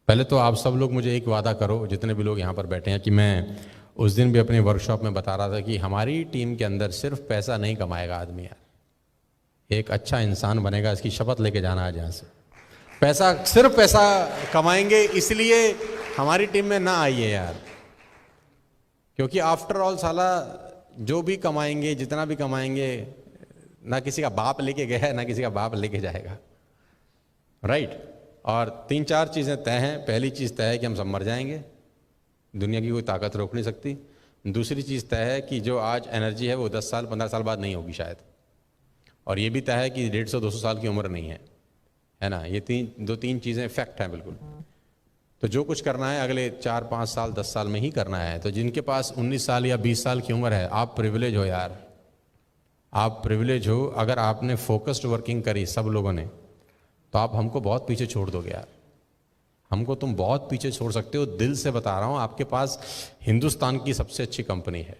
पहले तो आप सब लोग मुझे एक वादा करो, जितने भी लोग यहाँ पर बैठे हैं, कि मैं उस दिन भी अपने वर्कशॉप में बता रहा था कि हमारी टीम के अंदर सिर्फ पैसा नहीं कमाएगा आदमी यार, एक अच्छा इंसान बनेगा, इसकी शपथ लेके जाना आज यहाँ से। पैसा सिर्फ पैसा कमाएंगे इसलिए हमारी टीम में ना आइए यार, क्योंकि आफ्टर ऑल साला जो भी कमाएंगे, जितना भी कमाएंगे, ना किसी का बाप लेके गया है ना किसी का बाप लेके जाएगा, राइट। और 3-4 चीज़ें तय हैं। पहली चीज़ तय है कि हम सब मर जाएंगे, दुनिया की कोई ताकत रोक नहीं सकती। दूसरी चीज़ तय है कि जो आज एनर्जी है वो 10 साल 15 साल बाद नहीं होगी शायद। और ये भी तय है कि 150-200 साल की उम्र नहीं है ना। ये दो तीन चीज़ें फैक्ट हैं बिल्कुल। तो जो कुछ करना है अगले 4-5 साल 10 साल में ही करना है। तो जिनके पास 19 साल या 20 साल की उम्र है, आप प्रिविलेज हो यार, आप प्रिविलेज हो। अगर आपने फोकस्ड वर्किंग करी सब लोगों ने, तो आप हमको बहुत पीछे छोड़ दोगे यार। हमको तुम बहुत पीछे छोड़ सकते हो, दिल से बता रहा हूँ। आपके पास हिंदुस्तान की सबसे अच्छी कंपनी है,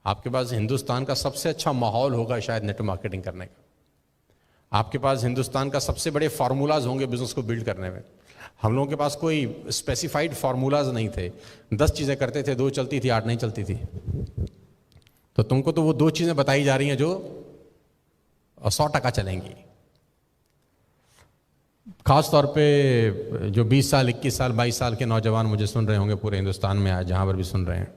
आपके पास हिंदुस्तान का सबसे अच्छा माहौल होगा शायद नेटवर्क मार्केटिंग करने का, आपके पास हिंदुस्तान का सबसे बड़े फार्मूलाज होंगे बिजनेस को बिल्ड करने में। हम लोगों के पास कोई स्पेसिफाइड फार्मूलाज नहीं थे। 10 चीज़ें करते थे, 2 चलती थी, 8 नहीं चलती थी। तो तुमको तो वो 2 चीज़ें बताई जा रही हैं जो 100% चलेंगी। खास तौर पे जो 20 साल 21 साल 22 साल के नौजवान मुझे सुन रहे होंगे पूरे हिंदुस्तान में, आज जहाँ पर भी सुन रहे हैं।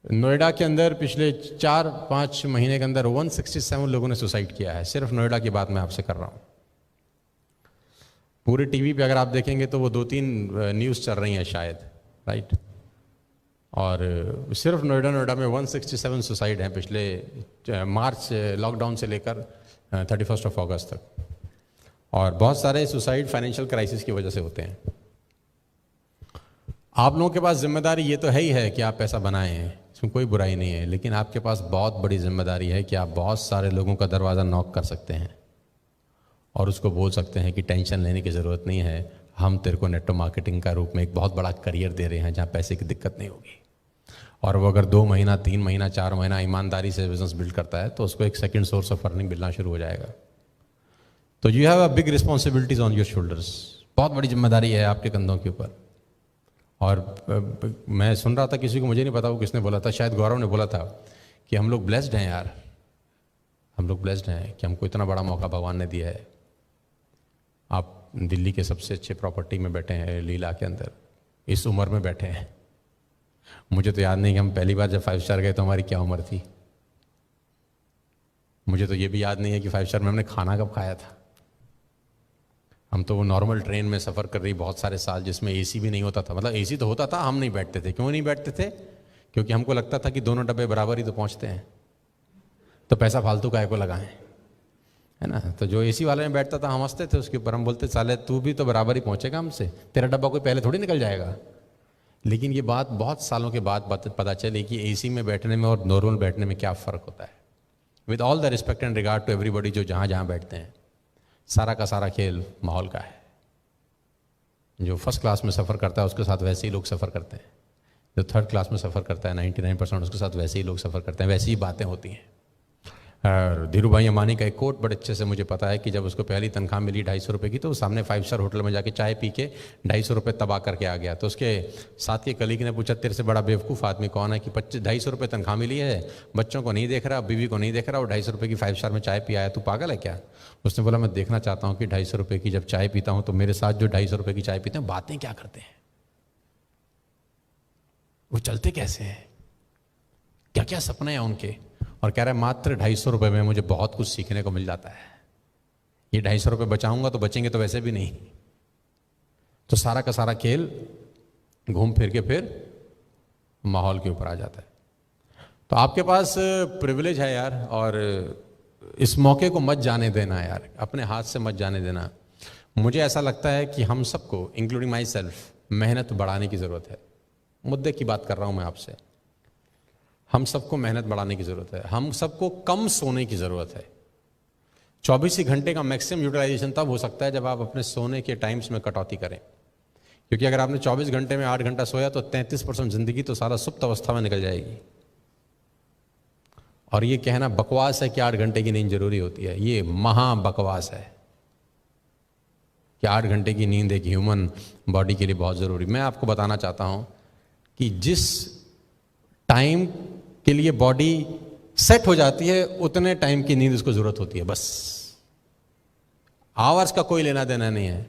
नोएडा के अंदर पिछले 4-5 महीने के अंदर 167 लोगों ने सुसाइड किया है। सिर्फ नोएडा की बात मैं आपसे कर रहा हूँ। पूरे टीवी पे अगर आप देखेंगे तो वो 2-3 न्यूज़ चल रही हैं शायद, राइट। और सिर्फ नोएडा में 167 सुसाइड हैं पिछले मार्च लॉकडाउन से लेकर 31 अगस्त तक। और बहुत सारे सुसाइड फाइनेंशियल क्राइसिस की वजह से होते हैं। आप लोगों के पास जिम्मेदारी ये तो है ही है कि आप पैसा बनाएं, इसमें कोई बुराई नहीं है, लेकिन आपके पास बहुत बड़ी जिम्मेदारी है कि आप बहुत सारे लोगों का दरवाज़ा नॉक कर सकते हैं और उसको बोल सकते हैं कि टेंशन लेने की ज़रूरत नहीं है, हम तेरे को नेटवर्क मार्केटिंग का रूप में एक बहुत बड़ा करियर दे रहे हैं जहाँ पैसे की दिक्कत नहीं होगी। और वो अगर 2 महीना 3 महीना 4 महीना ईमानदारी से बिजनेस बिल्ड करता है तो उसको एक सेकेंड सोर्स ऑफ अर्निंग मिलना शुरू हो जाएगा। तो you have a big responsibilities on your shoulders. बहुत बड़ी जिम्मेदारी है आपके कंधों के ऊपर। और मैं सुन रहा था किसी को, मुझे नहीं पता वो किसने बोला था, शायद गौरव ने बोला था कि हम लोग ब्लेस्ड हैं यार, हम लोग ब्लेस्ड हैं कि हमको इतना बड़ा मौका भगवान ने दिया है। आप दिल्ली के सबसे अच्छे प्रॉपर्टी में बैठे हैं, लीला के अंदर, इस उम्र में बैठे हैं। मुझे तो याद नहीं कि हम पहली बार जब 5 स्टार गए तो हमारी क्या उम्र थी। मुझे तो ये भी याद नहीं है कि 5 स्टार में हमने खाना कब खाया था। हम तो वो नॉर्मल ट्रेन में सफ़र कर रही बहुत सारे साल, जिसमें एसी भी नहीं होता था। मतलब एसी तो होता था, हम नहीं बैठते थे। क्यों नहीं बैठते थे? क्योंकि हमको लगता था कि दोनों डब्बे बराबर ही तो पहुंचते हैं, तो पैसा फालतू काहे को लगाएं, है ना। तो जो एसी वाले में बैठता था हम हंसते थे उसके ऊपर, हम बोलते साले तू भी तो बराबर ही पहुंचेगा हमसे, तेरा डब्बा कोई पहले थोड़ी निकल जाएगा। लेकिन ये बात बहुत सालों के बाद पता चली कि एसी में बैठने में और नॉर्मल बैठने में क्या फ़र्क होता है। With all the respect and regard to everybody जो जहाँ जहाँ बैठते हैं, सारा का सारा खेल माहौल का है। जो फर्स्ट क्लास में सफ़र करता है उसके साथ वैसे ही लोग सफ़र करते हैं, जो थर्ड क्लास में सफ़र करता है 99% उसके साथ वैसे ही लोग सफ़र करते हैं, वैसी ही बातें होती हैं। और धीरू भाई अंबानी का एक कोट बड़े अच्छे से मुझे पता है कि जब उसको पहली तनख्वाह मिली 250 रुपये की, तो वो सामने 5 स्टार होटल में जाके चाय पी के 250 रुपये तबाह करके आ गया। तो उसके साथ के कलीग ने पूछा तेरे से बड़ा बेवकूफ़ आदमी कौन है कि 250 रुपये तनख्वाह मिली है, बच्चों को नहीं देख रहा, बीवी को नहीं देख रहा, और 250 रुपये की 5 स्टार में चाय पी आया, तू पागल है क्या? उसने बोला मैं देखना चाहता हूँ कि 250 रुपये की जब चाय पीता हूँ तो मेरे साथ जो 250 रुपये की चाय पीते हैं बातें क्या करते हैं, वो चलते कैसे हैं, क्या क्या सपने हैं उनके। और कह रहा है मात्र 250 रुपये में मुझे बहुत कुछ सीखने को मिल जाता है। ये 250 रुपये बचाऊंगा तो बचेंगे तो वैसे भी नहीं। तो सारा का सारा खेल घूम फिर के फिर माहौल के ऊपर आ जाता है। तो आपके पास प्रिविलेज है यार, और इस मौके को मत जाने देना यार, अपने हाथ से मत जाने देना। मुझे ऐसा लगता है कि हम सबको इंक्लूडिंग माई सेल्फ मेहनत बढ़ाने की ज़रूरत है। मुद्दे की बात कर रहा हूँ मैं आपसे। हम सबको मेहनत बढ़ाने की ज़रूरत है, हम सबको कम सोने की ज़रूरत है। 24 ही घंटे का मैक्सिमम यूटिलाइजेशन तब हो सकता है जब आप अपने सोने के टाइम्स में कटौती करें। क्योंकि अगर आपने 24 घंटे में 8 घंटा सोया तो 33% ज़िंदगी तो सारा सुप्त अवस्था में निकल जाएगी। और ये कहना बकवास है कि 8 घंटे की नींद जरूरी होती है, ये महा बकवास है। कि 8 घंटे की नींद एक ह्यूमन बॉडी के लिए बहुत ज़रूरी। मैं आपको बताना चाहता हूँ कि जिस टाइम के लिए बॉडी सेट हो जाती है उतने टाइम की नींद उसको ज़रूरत होती है, बस। आवर्स का कोई लेना देना नहीं है।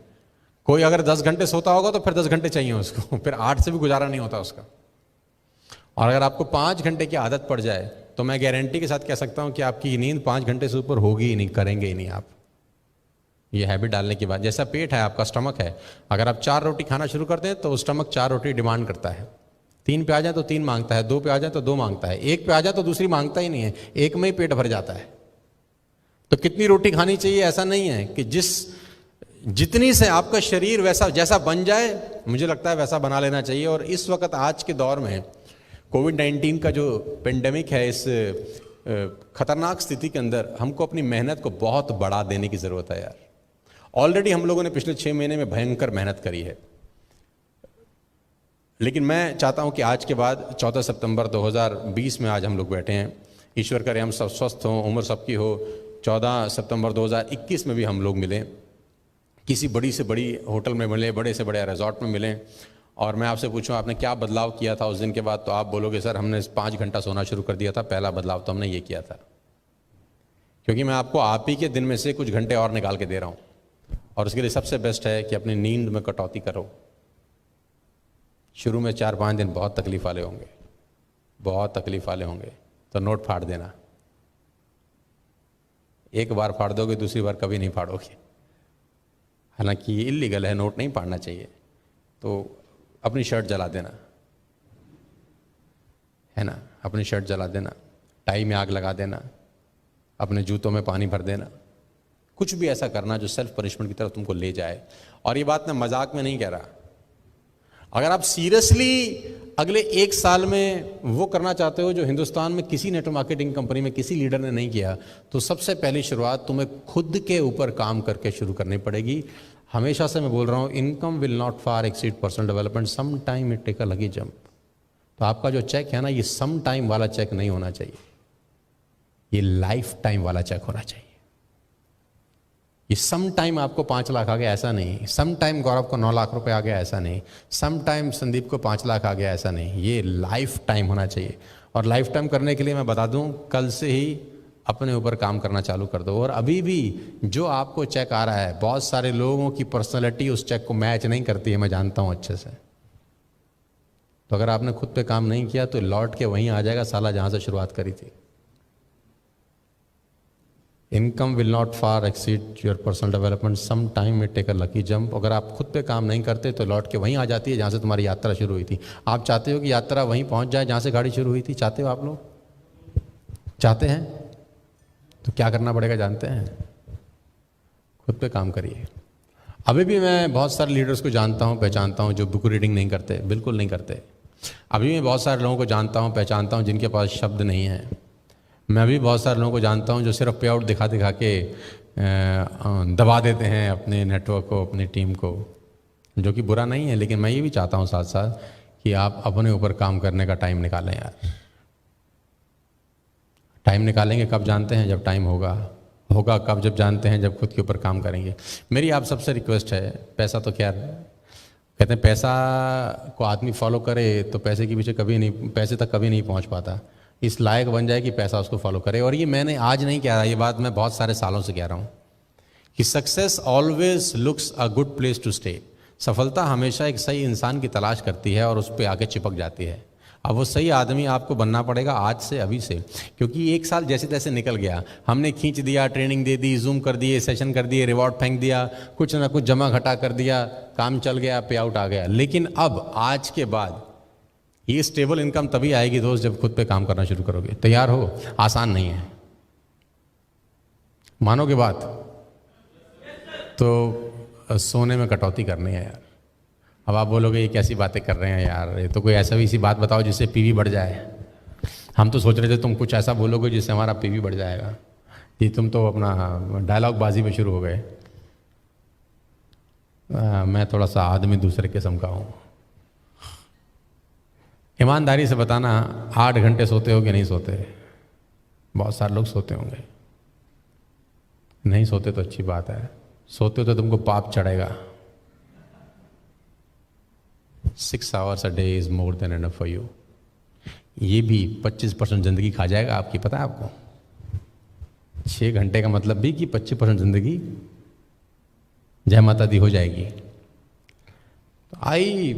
कोई अगर 10 घंटे सोता होगा तो फिर 10 घंटे चाहिए उसको, फिर 8 से भी गुजारा नहीं होता उसका। और अगर आपको 5 घंटे की आदत पड़ जाए तो मैं गारंटी के साथ कह सकता हूं कि आपकी नींद 5 घंटे से ऊपर होगी ही नहीं, करेंगे ही नहीं आप। ये हैबिट डालने के बाद, जैसा पेट है आपका, स्टमक है, अगर आप 4 रोटी खाना शुरू करते हैं तो स्टमक 4 रोटी डिमांड करता है। 3 पे आ जाए तो 3 मांगता है, 2 पे आ जाए तो 2 मांगता है, 1 पे आ जाए तो दूसरी मांगता ही नहीं है, एक में ही पेट भर जाता है। तो कितनी रोटी खानी चाहिए ऐसा नहीं है कि जितनी से आपका शरीर वैसा जैसा बन जाए, मुझे लगता है वैसा बना लेना चाहिए। और इस वक्त आज के दौर में कोविड-19 का जो पेंडेमिक है, इस खतरनाक स्थिति के अंदर हमको अपनी मेहनत को बहुत बढ़ा देने की ज़रूरत है यार। ऑलरेडी हम लोगों ने पिछले 6 महीने में भयंकर मेहनत करी है, लेकिन मैं चाहता हूं कि आज के बाद 14 सितंबर 2020 में आज हम लोग बैठे हैं, ईश्वर करे हम सब स्वस्थ हों, उम्र सबकी हो। 14 सितंबर 2021 में भी हम लोग मिलें, किसी बड़ी से बड़ी होटल में मिलें, बड़े से बड़े रिजॉर्ट में मिलें, और मैं आपसे पूछूं आपने क्या बदलाव किया था उस दिन के बाद, तो आप बोलोगे सर हमने 5 घंटा सोना शुरू कर दिया था, पहला बदलाव तो हमने ये किया था। क्योंकि मैं आपको आप ही के दिन में से कुछ घंटे और निकाल के दे रहा हूं, और उसके लिए सबसे बेस्ट है कि अपनी नींद में कटौती करो। शुरू में 4-5 दिन बहुत तकलीफ वाले होंगे, बहुत तकलीफ वाले होंगे, तो नोट फाड़ देना। एक बार फाड़ दोगे, दूसरी बार कभी नहीं फाड़ोगे। हालांकि ये इल्लीगल है, नोट नहीं फाड़ना चाहिए। तो अपनी शर्ट जला देना, है ना, अपनी शर्ट जला देना, टाई में आग लगा देना, अपने जूतों में पानी भर देना, कुछ भी ऐसा करना जो सेल्फ पनिशमेंट की तरफ तुमको ले जाए। और ये बात मैं मजाक में नहीं कह रहा। अगर आप सीरियसली अगले 1 साल में वो करना चाहते हो जो हिंदुस्तान में किसी नेटवर्क मार्केटिंग कंपनी में किसी लीडर ने नहीं किया, तो सबसे पहली शुरुआत तुम्हें खुद के ऊपर काम करके शुरू करनी पड़ेगी। हमेशा से मैं बोल रहा हूँ, income will not far exceed personal development, some time it take a lucky jump. तो आपका जो चेक है ना, ये सम टाइम वाला चेक नहीं होना चाहिए, ये लाइफ टाइम वाला चेक होना चाहिए। ये सम टाइम आपको 5 लाख आ गया ऐसा नहीं, सम टाइम गौरव को 9 लाख रुपए आ गया ऐसा नहीं, सम टाइम संदीप को 5 लाख आ गया ऐसा नहीं, ये लाइफ टाइम होना चाहिए। और लाइफ टाइम करने के लिए मैं बता दूं, कल से ही अपने ऊपर काम करना चालू कर दो। और अभी भी जो आपको चेक आ रहा है, बहुत सारे लोगों की पर्सनैलिटी उस चेक को मैच नहीं करती है, मैं जानता हूं अच्छे से। तो अगर आपने खुद पे काम नहीं किया तो लौट के वहीं आ जाएगा साला जहां से शुरुआत करी थी। Income will not far exceed your personal development, some time it take a lucky jump. अगर आप खुद पे काम नहीं करते तो लौट के वहीं आ जाती है जहाँ से तुम्हारी यात्रा शुरू हुई थी। आप चाहते हो कि यात्रा वहीं पहुँच जाए जहाँ से गाड़ी शुरू हुई थी? चाहते हो? आप लोग चाहते हैं? तो क्या करना पड़ेगा जानते हैं? खुद पे काम करिए। अभी भी मैं बहुत सारे लीडर्स को जानता हूँ, पहचानता हूँ, जो बुक रीडिंग नहीं करते, बिल्कुल नहीं करते। अभी मैं बहुत सारे लोगों को जानता हूँ, पहचानता हूँ, जिनके पास शब्द नहीं है। मैं भी बहुत सारे लोगों को जानता हूं जो सिर्फ पे आउट दिखा दिखा के दबा देते हैं अपने नेटवर्क को, अपनी टीम को, जो कि बुरा नहीं है। लेकिन मैं ये भी चाहता हूं साथ साथ कि आप अपने ऊपर काम करने का टाइम निकालें यार। टाइम निकालेंगे कब जानते हैं? जब टाइम होगा। होगा कब? जब जानते हैं, जब खुद के ऊपर काम करेंगे। मेरी आप सबसे रिक्वेस्ट है, पैसा तो क्या कहते हैं, पैसा को आदमी फॉलो करे तो पैसे के पीछे कभी नहीं, पैसे तक कभी नहीं पहुँच पाता। इस लायक बन जाए कि पैसा उसको फॉलो करे। और ये मैंने आज नहीं कह रहा, ये बात मैं बहुत सारे सालों से कह रहा हूँ कि success always looks a good place to stay. सफलता हमेशा एक सही इंसान की तलाश करती है और उस पर आके चिपक जाती है। अब वो सही आदमी आपको बनना पड़ेगा आज से, अभी से, क्योंकि 1 साल जैसे तैसे निकल गया, हमने खींच दिया, ट्रेनिंग दे दी, जूम कर दिए, सेशन कर दिए, रिवॉर्ड फेंक दिया, कुछ ना कुछ जमा घटा कर दिया, काम चल गया, पे आउट आ गया। लेकिन अब आज के बाद ये स्टेबल इनकम तभी आएगी दोस्त जब खुद पे काम करना शुरू करोगे। तैयार हो? आसान नहीं है, मानोगे बात? तो सोने में कटौती करनी है यार। अब आप बोलोगे ये कैसी बातें कर रहे हैं यार, ये तो कोई ऐसा भी सी बात बताओ जिससे पीवी बढ़ जाए। हम तो सोच रहे थे तुम कुछ ऐसा बोलोगे जिससे हमारा पीवी बढ़ जाएगा। ये तुम तो अपना डायलॉग बाजी में शुरू हो गए। मैं थोड़ा सा आदमी दूसरे किस्म का हूँ। ईमानदारी से बताना, 8 घंटे सोते हो कि नहीं सोते? बहुत सारे लोग सोते होंगे, नहीं सोते तो अच्छी बात है। सोते हो तो तुमको पाप चढ़ेगा। 6 hours a day is more than enough for you। ये भी 25% जिंदगी खा जाएगा आपकी, पता है आपको? 6 घंटे का मतलब भी कि 25% जिंदगी जय माता दी हो जाएगी। I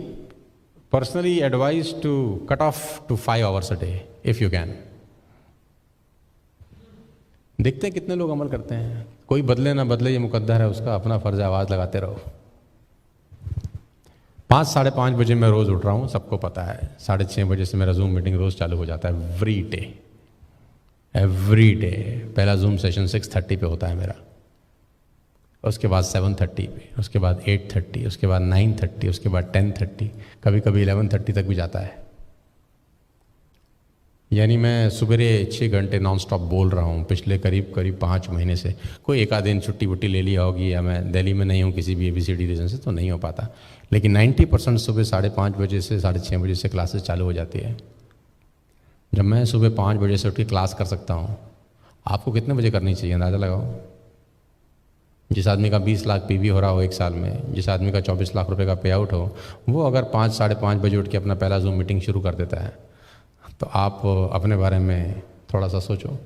personally advise to cut off to 5 hours a day if you can. देखते हैं कितने लोग अमल करते हैं। कोई बदले ना बदले ये मुकद्दर है उसका, अपना फर्ज आवाज लगाते रहो। 5 साढ़े 5 बजे मैं रोज उठ रहा हूँ, सबको पता है। 6:30 बजे से मेरा जूम मीटिंग रोज चालू हो जाता है, एवरी डे। पहला जूम सेशन 6:30 पे होता है मेरा, उसके बाद 7:30 पे, उसके बाद 8:30, उसके बाद 9:30, उसके बाद 10:30, कभी कभी 11:30 तक भी जाता है। यानी मैं सुबह 6 घंटे नॉन स्टॉप बोल रहा हूँ पिछले करीब 5 महीने से। कोई एक आध दिन छुट्टी वुट्टी ले लिया होगी, या मैं दिल्ली में नहीं हूँ किसी भी ABCD रीजन से, तो नहीं हो पाता। लेकिन 90% सुबह 5:30 बजे से 6:30 बजे से क्लासेस चालू हो जाती है। जब मैं सुबह 5 बजे से उठ के क्लास कर सकता हूँ, आपको कितने बजे करनी चाहिए अंदाज़ा लगाओ। जिस आदमी का 20 लाख PV हो रहा हो एक साल में, जिस आदमी का 24 लाख रुपए का पे आउट हो, वो अगर 5 साढ़े 5 बजे उठ के अपना पहला जूम मीटिंग शुरू कर देता है, तो आप अपने बारे में थोड़ा सा सोचो।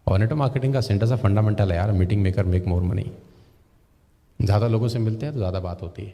और नेटवर्क मार्केटिंग का सेंटर सा फंडामेंटल है यार, meeting maker make more money. ज़्यादा लोगों से मिलते हैं तो ज़्यादा बात होती है।